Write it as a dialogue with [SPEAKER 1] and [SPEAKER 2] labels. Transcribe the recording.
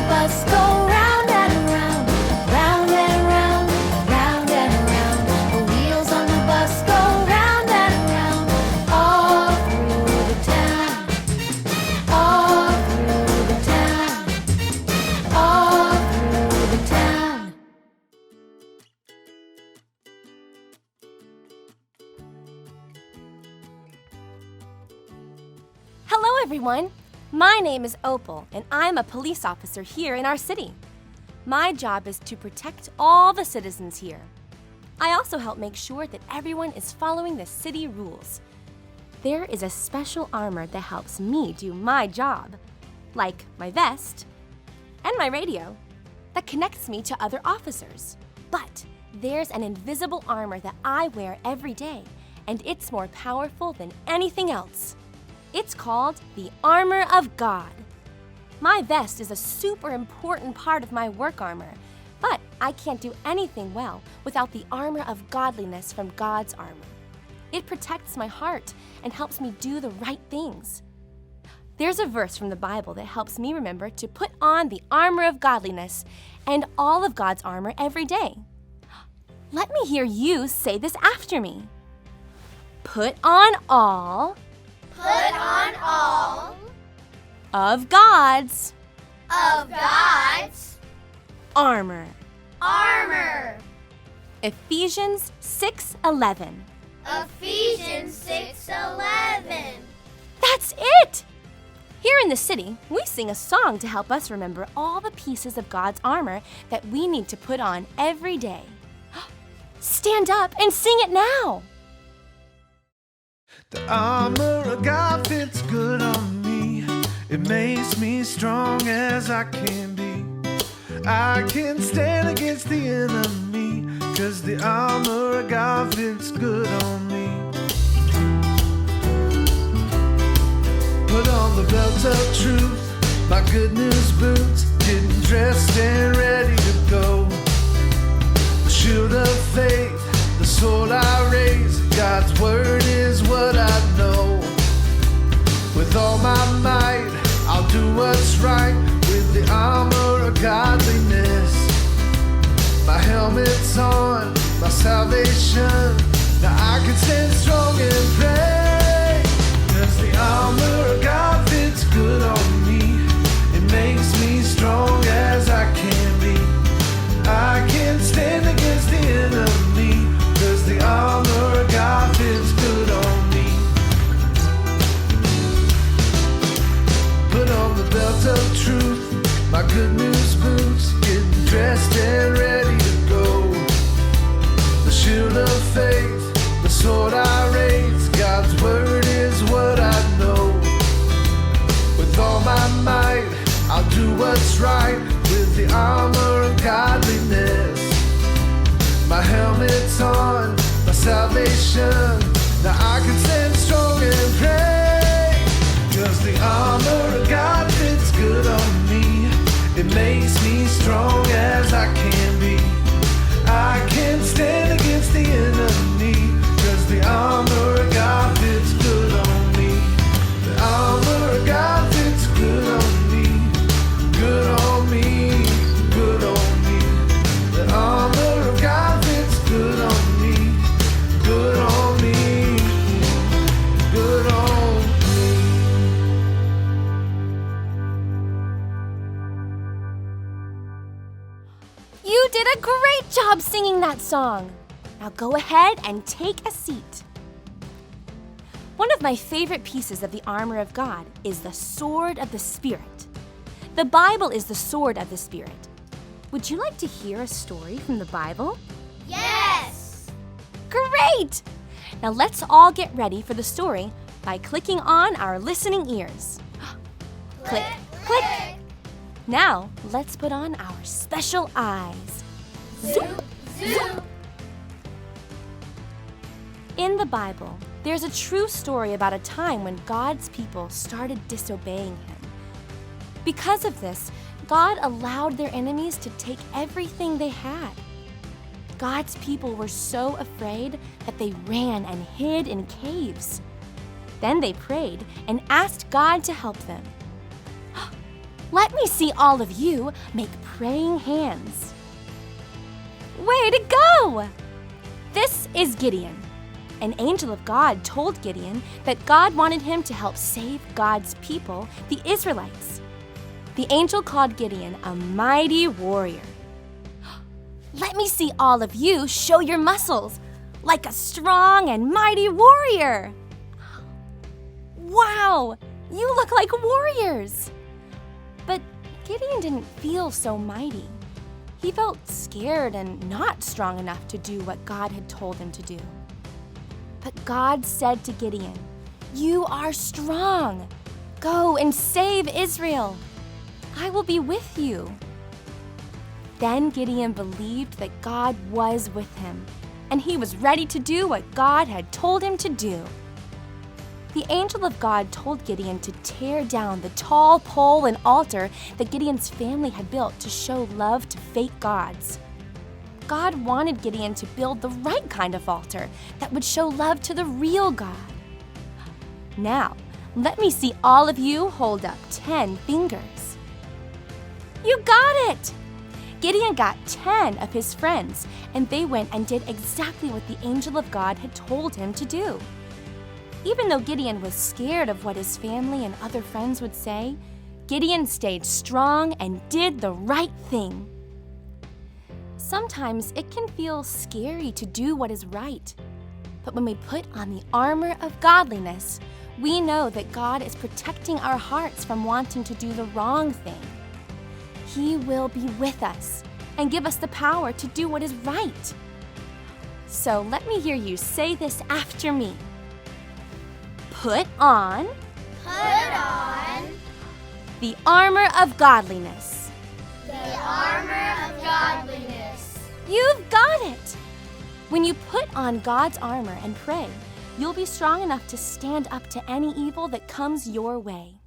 [SPEAKER 1] bus go round and round, round and round, round and round. The wheels on the bus go round and round, all through the town, all through the town, all through the town.
[SPEAKER 2] Hello, everyone. My name is Opal, and I'm a police officer here in our city. My job is to protect all the citizens here. I also help make sure that everyone is following the city rules. There is a special armor that helps me do my job, like my vest and my radio, that connects me to other officers. But there's an invisible armor that I wear every day, and it's more powerful than anything else. It's called the armor of God. My vest is a super important part of my work armor, but I can't do anything well without the armor of godliness from God's armor. It protects my heart and helps me do the right things. There's a verse from the Bible that helps me remember to put on the armor of godliness and all of God's armor every day. Let me hear you say this after me. Put on all of God's armor. Ephesians 6:11.
[SPEAKER 3] Ephesians 6:11.
[SPEAKER 2] That's it! Here in the city, we sing a song to help us remember all the pieces of God's armor that we need to put on every day. Stand up and sing it now!
[SPEAKER 4] The armor of God fits good on me. It makes me strong as I can be. I can stand against the enemy, 'cause the armor of God fits good on me. Put on the belt of truth, my good news boots, getting dressed and ready to go. The shield of faith, the sword I raise, God's word is what I know. With all my might, I'll do what's right with the armor of godliness. My helmet's on, my salvation. Now I can stand strong and pray, 'cause the armor of God fits good on me. It makes me strong as I can be. I can stand against the enemy, 'cause the armor of God fits good on me. Put on the belt of truth, my good news boots, getting dressed and ready to go. The shield of faith, the sword I raise, God's word is what I know. With all my might, I'll do what's right with the armor of godliness. My helmet's on, my salvation. Now I can stand strong and pray, 'cause the armor of God fits good on me. It makes me strong as I can be. I can stand against the enemy, 'cause the armor of God fits good on me. The armor of God fits good on me, good on me, good on me. The armor of God fits good on me, good on me, good on me.
[SPEAKER 2] You did a great job singing that song. Now go ahead and take a seat. One of my favorite pieces of the armor of God is the sword of the Spirit. The Bible is the sword of the Spirit. Would you like to hear a story from the Bible?
[SPEAKER 3] Yes!
[SPEAKER 2] Great! Now let's all get ready for the story by clicking on our listening ears. Click, click. Now let's put on our special eyes.
[SPEAKER 3] Zoom, zoom.
[SPEAKER 2] In the Bible, there's a true story about a time when God's people started disobeying Him. Because of this, God allowed their enemies to take everything they had. God's people were so afraid that they ran and hid in caves. Then they prayed and asked God to help them. Let me see all of you make praying hands. Way to go! This is Gideon. An angel of God told Gideon that God wanted him to help save God's people, the Israelites. The angel called Gideon a mighty warrior. Let me see all of you show your muscles like a strong and mighty warrior. Wow, you look like warriors. But Gideon didn't feel so mighty. He felt scared and not strong enough to do what God had told him to do. But God said to Gideon, "You are strong. Go and save Israel. I will be with you." Then Gideon believed that God was with him, and he was ready to do what God had told him to do. The angel of God told Gideon to tear down the tall pole and altar that Gideon's family had built to show love to fake gods. God wanted Gideon to build the right kind of altar that would show love to the real God. Now, let me see all of you hold up 10 fingers. You got it! Gideon got 10 of his friends, and they went and did exactly what the angel of God had told him to do. Even though Gideon was scared of what his family and other friends would say, Gideon stayed strong and did the right thing. Sometimes it can feel scary to do what is right. But when we put on the armor of godliness, we know that God is protecting our hearts from wanting to do the wrong thing. He will be with us and give us the power to do what is right. So let me hear you say this after me. Put on the armor of godliness.
[SPEAKER 3] The armor of godliness.
[SPEAKER 2] You've got it! When you put on God's armor and pray, you'll be strong enough to stand up to any evil that comes your way.